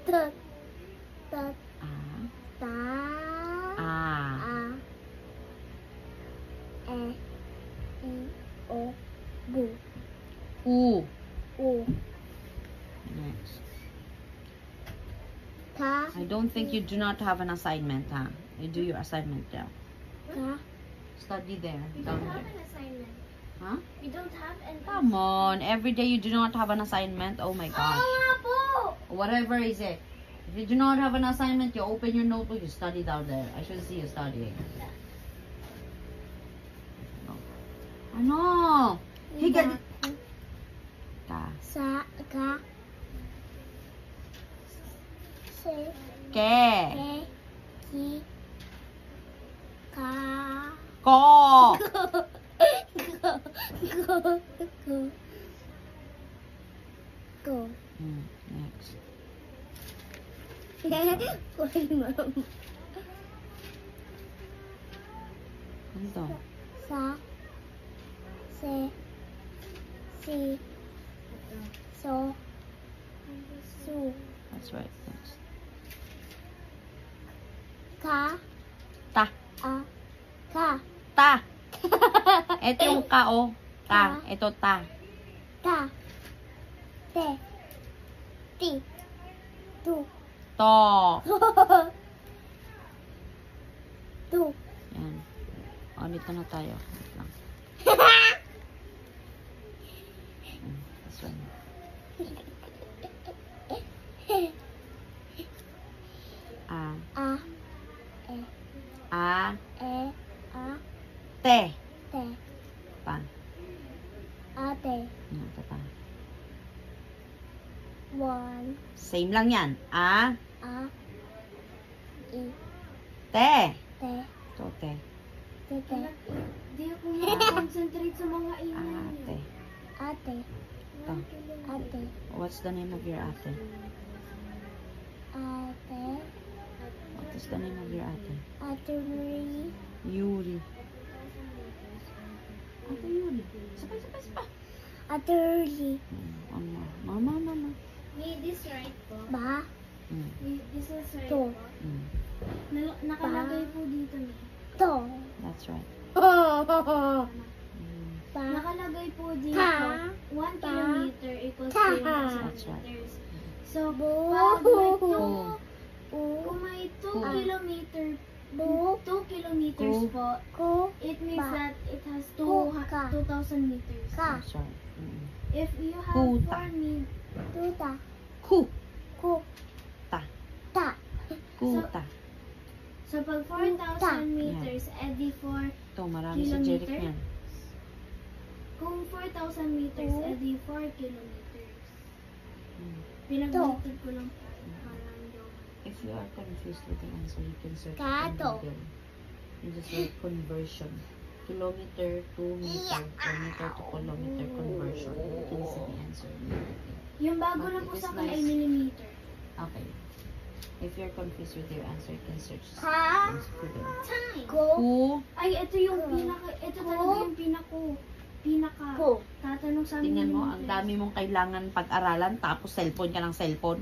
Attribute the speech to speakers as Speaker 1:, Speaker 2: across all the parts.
Speaker 1: Ta. Ta.
Speaker 2: A.
Speaker 1: Ta.
Speaker 2: A.
Speaker 1: A. E. I. O. Bu.
Speaker 2: U.
Speaker 1: U.
Speaker 2: Next.
Speaker 1: Ta.
Speaker 2: I don't think you do not have an assignment, huh? You do your assignment now.
Speaker 1: Ta.
Speaker 2: Study there.
Speaker 1: We
Speaker 2: Down
Speaker 1: don't have
Speaker 2: there.
Speaker 1: an assignment.
Speaker 2: Huh?
Speaker 1: We don't have an
Speaker 2: Come on. Every day you do not have an assignment. Oh my gosh.
Speaker 1: nga po!
Speaker 2: Whatever is it. If you do not have an assignment, you open your notebook, you study down there. I should see you studying. No. Ano? Higa. Ka.
Speaker 1: Sa. Ka. Se.
Speaker 2: Ke.
Speaker 1: Ke. Ki. Ka.
Speaker 2: Ko.
Speaker 1: Go. Go. Go. Go.
Speaker 2: Next.
Speaker 1: Why, Mom?
Speaker 2: Ano to?
Speaker 1: Sa. Se. Si. So. Su.
Speaker 2: That's right. Next.
Speaker 1: Ka.
Speaker 2: Ta.
Speaker 1: A. Ka.
Speaker 2: Ta. Ito yung ka, oh. Ta. Ito ta.
Speaker 1: Ta. Te. Ti. Tu.
Speaker 2: To.
Speaker 1: Tu.
Speaker 2: Yan. O, dito na tayo. Wait lang. This one. A.
Speaker 1: A. E.
Speaker 2: A.
Speaker 1: E. A.
Speaker 2: Te.
Speaker 1: Te.
Speaker 2: Pa.
Speaker 1: Ate.
Speaker 2: Ito pa.
Speaker 1: One.
Speaker 2: Same lang yan. A.
Speaker 1: A. I.
Speaker 2: Te.
Speaker 1: Te.
Speaker 2: Ito, te.
Speaker 1: Tete.
Speaker 3: Di ako makakonsentrate sa mga ingay.
Speaker 2: Ate.
Speaker 1: Ate.
Speaker 2: Ito.
Speaker 1: Ate.
Speaker 2: What's the name of your ate?
Speaker 1: Ate.
Speaker 2: What is the name of your ate?
Speaker 1: Ate Marie.
Speaker 2: Yuri. Ate Yuri. Sabay.
Speaker 1: Ate Marie.
Speaker 2: Ano? Mama.
Speaker 3: May this right po.
Speaker 1: Ba.
Speaker 3: This is right
Speaker 1: To.
Speaker 3: po. Nakalagay po dito na.
Speaker 1: To.
Speaker 2: That's right.
Speaker 1: Ba.
Speaker 3: Nakalagay po dito.
Speaker 1: Ta.
Speaker 3: 1 kilometer equals
Speaker 1: Ta.
Speaker 3: 300
Speaker 2: That's right.
Speaker 3: meters. So,
Speaker 1: Bu.
Speaker 3: pag may kung may 2
Speaker 1: Ah.
Speaker 3: kilometer,
Speaker 1: Bu.
Speaker 3: 2 kilometers
Speaker 2: Ku.
Speaker 3: po,
Speaker 1: Ku.
Speaker 3: it means
Speaker 1: Ba.
Speaker 3: that it has
Speaker 1: Ku. Ka.
Speaker 3: 2,000 meters.
Speaker 1: Ka.
Speaker 2: That's right.
Speaker 3: If you have
Speaker 2: Kuta.
Speaker 3: 4 meters,
Speaker 1: Tuta.
Speaker 2: Ku.
Speaker 1: Ku.
Speaker 2: Ta.
Speaker 1: Ta.
Speaker 2: Kuta.
Speaker 3: so pag 4,000 meters, edi 4,
Speaker 2: Ito, marami si Jeric
Speaker 3: Kilometer?
Speaker 2: yan.
Speaker 3: kung 4,000 meters,
Speaker 1: Ku.
Speaker 3: edi 4 kilometers.
Speaker 2: Mm.
Speaker 3: Pinag-multiply ko lang po. Parang yung
Speaker 2: If you are confused with the answer, you can search
Speaker 1: Kato.
Speaker 2: on Google. You just write conversion. Kilometer to meter or meter to kilometer conversion. You can see the answer.
Speaker 3: Yung bago
Speaker 2: But
Speaker 3: na po
Speaker 2: it is
Speaker 3: sa akin ay
Speaker 2: nice.
Speaker 3: millimeter.
Speaker 2: Okay. If you're confused with your answer, you can search
Speaker 1: Ha.
Speaker 2: on Google.
Speaker 3: Time.
Speaker 1: Ku.
Speaker 2: Ku.
Speaker 3: Ay, ito yung ito talaga yung pinaka.
Speaker 1: Ku.
Speaker 3: Tatanong sa amin.
Speaker 2: Tingnan mo, ang dami mong kailangan pag-aralan, tapos cellphone ka ng cellphone.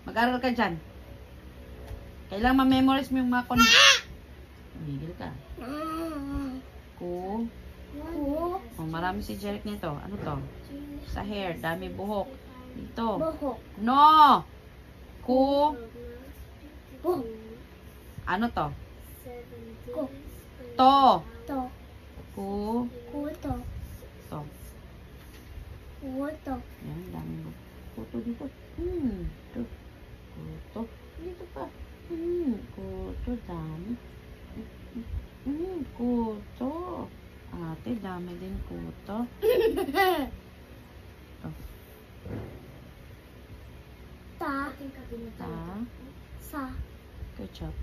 Speaker 2: Mag-aral ka dyan. Kailangan ma-memorize mo yung mga Tumigil ka. Ku.
Speaker 1: Ku.
Speaker 2: Oh, marami si Jeric nito. Ano to? Sa hair, dami buhok. Dito.
Speaker 1: Buhok.
Speaker 2: No! Ku.
Speaker 1: Bu.
Speaker 2: Ano to?
Speaker 1: Ku.
Speaker 2: To.
Speaker 1: To.
Speaker 2: Ku.
Speaker 1: Kuto.
Speaker 2: To.
Speaker 1: Kuto.
Speaker 2: Yan, dami buhok. Kuto dito. To. Kuto. Dito pa. Kuto, dami. Kuto. Ate, dami din kuto.
Speaker 1: Ta.
Speaker 2: Ta.
Speaker 1: Sa.
Speaker 2: Good job.